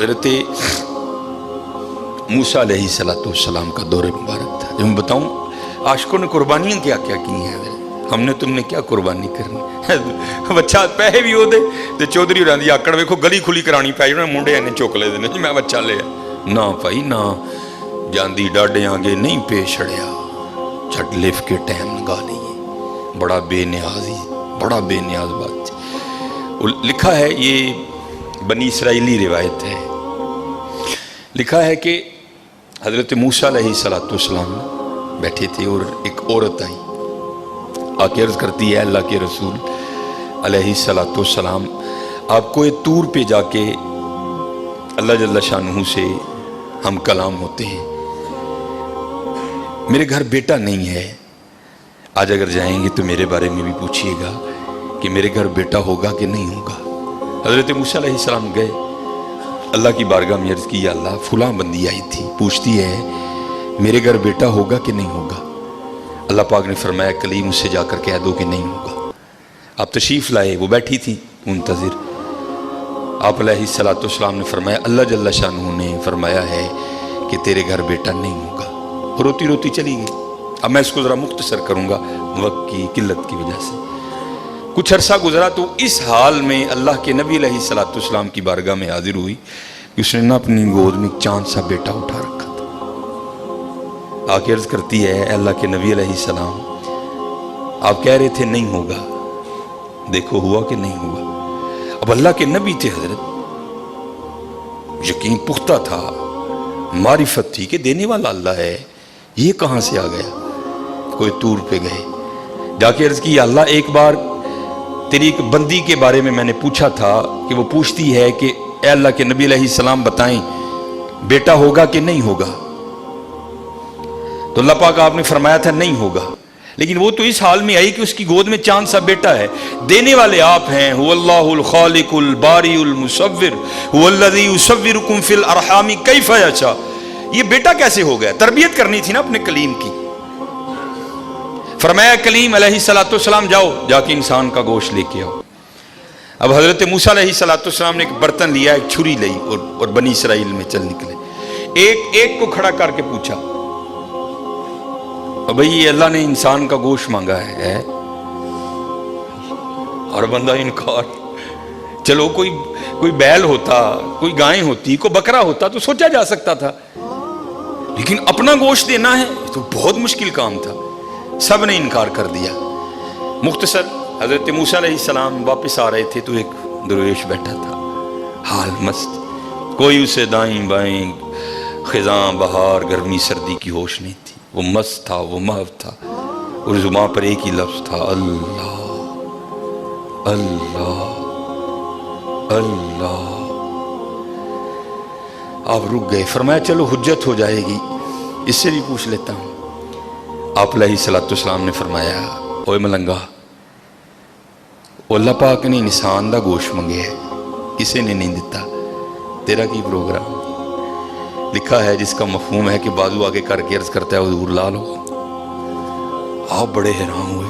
حضرت موسیٰ علیہ السلام کا دور مبارک تھا. جو میں بتاؤں عاشقوں نے قربانیاں کیا کیا کی ہیں. ہم نے تم نے کیا قربانی کرنی. بچہ پیسے بھی وہ دے تو چودھری ہوراں دی آکڑ ویکھو گلی کھلی کرانی پی جانا منڈے نے چک لے دینے میں بچہ لیا. نہ بھائی نہ جاندی ڈاڈیاں گے نہیں پیش چھڑیا چھٹ لف کے ٹائم لگا لیے. بڑا بے نیازی بڑا بے نیاز بات. لکھا ہے یہ بنی اسرائیلی روایت ہے. لکھا ہے کہ حضرت موسیٰ علیہ السلام بیٹھے تھے اور ایک عورت آئی آ کے عرض کرتی ہے اللہ کے رسول علیہ السلام آپ کو یہ طور پہ جا کے اللہ جل شانہ سے ہم کلام ہوتے ہیں. میرے گھر بیٹا نہیں ہے. آج اگر جائیں گے تو میرے بارے میں بھی پوچھئے گا کہ میرے گھر بیٹا ہوگا کہ نہیں ہوگا. حضرت موسیٰ علیہ السلام گئے اللہ کی بارگاہ میں عرض کی یا اللہ فلاں بندی آئی تھی پوچھتی ہے میرے گھر بیٹا ہوگا کہ نہیں ہوگا. اللہ پاک نے فرمایا کلیم اس سے جا کر کہہ دو کہ نہیں ہوگا. آپ تشریف لائے وہ بیٹھی تھی منتظر. آپ علیہ السلام نے فرمایا اللہ جل شانہ نے فرمایا ہے کہ تیرے گھر بیٹا نہیں ہوگا. روتی روتی چلی گئی. اب میں اس کو ذرا مختصر کروں گا وقت کی قلت کی وجہ سے. کچھ عرصہ گزرا تو اس حال میں اللہ کے نبی علیہ السلام کی بارگاہ میں حاضر ہوئی کہ اس نے نہ اپنی گود میں چاند سا بیٹا اٹھا رکھا تھا. آ کے عرض کرتی ہے اے اللہ کے نبی علیہ السلام آپ کہہ رہے تھے نہیں ہوگا دیکھو ہوا کہ نہیں ہوا. اب اللہ کے نبی تھے حضرت یقین پختہ تھا معرفت تھی کہ دینے والا اللہ ہے. یہ کہاں سے آ گیا. کوئی طور پہ گئے جا کے عرض کی یا اللہ ایک بار تیری ایک بندی کے بارے میں نے پوچھا تھا کہ وہ پوچھتی ہے کہ اے اللہ کے نبی علیہ السلام بتائیں بیٹا ہوگا کہ نہیں ہوگا. تو اللہ پاک آپ نے فرمایا تھا نہیں ہوگا. لیکن وہ تو اس حال میں آئی کہ اس کی گود میں چاند سا بیٹا ہے. دینے والے آپ ہیں هو اللہ الخالق الباری المصور هو الذی یصورکم فی الارحام کیف یشاء. یہ بیٹا کیسے ہو گیا. تربیت کرنی تھی نا اپنے کلیم کی. فرمایا کلیم علیہ السلام جاؤ جا کے انسان کا گوشت لے کے آؤ. اب حضرت موسیٰ علیہ السلام نے ایک برتن لیا ایک چھری لئی اور بنی اسرائیل میں چل نکلے. ایک کو کھڑا کر کے پوچھا بھئی اللہ نے انسان کا گوشت مانگا ہے اور بندہ انکار. چلو کوئی بیل ہوتا کوئی گائیں ہوتی کوئی بکرا ہوتا تو سوچا جا سکتا تھا لیکن اپنا گوشت دینا ہے تو بہت مشکل کام تھا. سب نے انکار کر دیا. مختصر حضرت موسیٰ علیہ السلام واپس آ رہے تھے تو ایک درویش بیٹھا تھا حال مست. کوئی اسے دائیں بائیں خزاں بہار گرمی سردی کی ہوش نہیں تھی. وہ مست تھا وہ محو تھا اور زبان پر ایک ہی لفظ تھا اللہ اللہ اللہ. آپ رک گئے. فرمایا چلو حجت ہو جائے گی اس سے بھی پوچھ لیتا ہوں. آپ علیہ السلام نے فرمایا اوے ملنگا اللہ پاک نے انسان دا گوشت منگے ہے کسے نے نہیں دیتا تیرا کی پروگرام. لکھا ہے جس کا مفہوم ہے کہ بازو آگے کر کے عرض کرتا ہے حضور لا لو. آپ بڑے حیران ہوئے.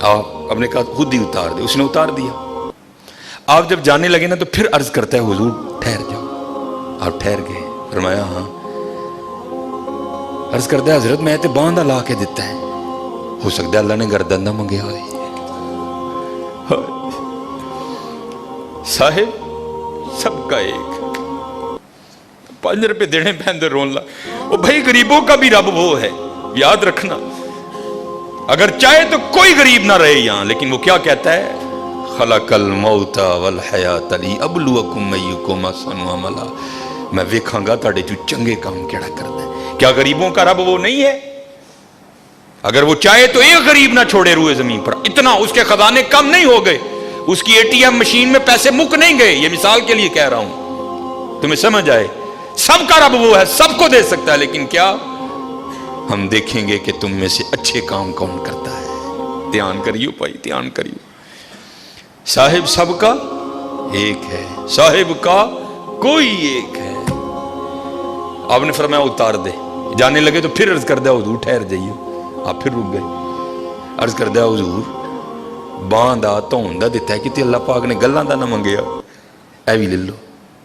آپ نے کہا خود ہی اتار دے. اس نے اتار دیا. آپ جب جانے لگے نا تو پھر عرض کرتا ہے حضور ٹھہر جاؤ. آپ ٹھہر گئے. فرمایا ہاں. عرض کرتا ہے حضرت میں تے باندھا لا کے دیتا ہے ہو سکتا ہے اللہ نے گردن نہ منگیا ہوئے. صاحب سب کا ایک 5 روپے دینے پہندے رون لا. وہ بھائی غریبوں کا بھی رب وہ ہے یاد رکھنا. اگر چاہے تو کوئی غریب نہ رہے یہاں لیکن وہ کیا کہتا ہے خلق الموت والحیات لیبلوکم ایکم احسن عملا. میں ویکھاں گا تاڑے جو چنگے کام کیڑا کرتا ہے. کیا غریبوں کا رب وہ نہیں ہے. اگر وہ چاہے تو ایک غریب نہ چھوڑے روئے زمین پر. اتنا اس کے خزانے کم نہیں ہو گئے. اس کی ATM مشین میں پیسے مک نہیں گئے. یہ مثال کے لیے کہہ رہا ہوں تمہیں سمجھ آئے. سب کا رب وہ ہے سب کو دے سکتا ہے لیکن کیا ہم دیکھیں گے کہ تم میں سے اچھے کام کون کرتا ہے. دھیان کریو بھائی دھیان کریو. صاحب سب کا ایک ہے صاحب کا کوئی ایک ہے. آپ نے فرمایا اتار دے. جانے لگے تو پھر عرض کر دیا حضور ٹھہر جائیے. آپ پھر رک گئے. عرض کر دیا حضور باندھا تون دا دیتا ہے کہ اللہ پاک نے گلاں دا نہ منگیا اے بھی لے لو.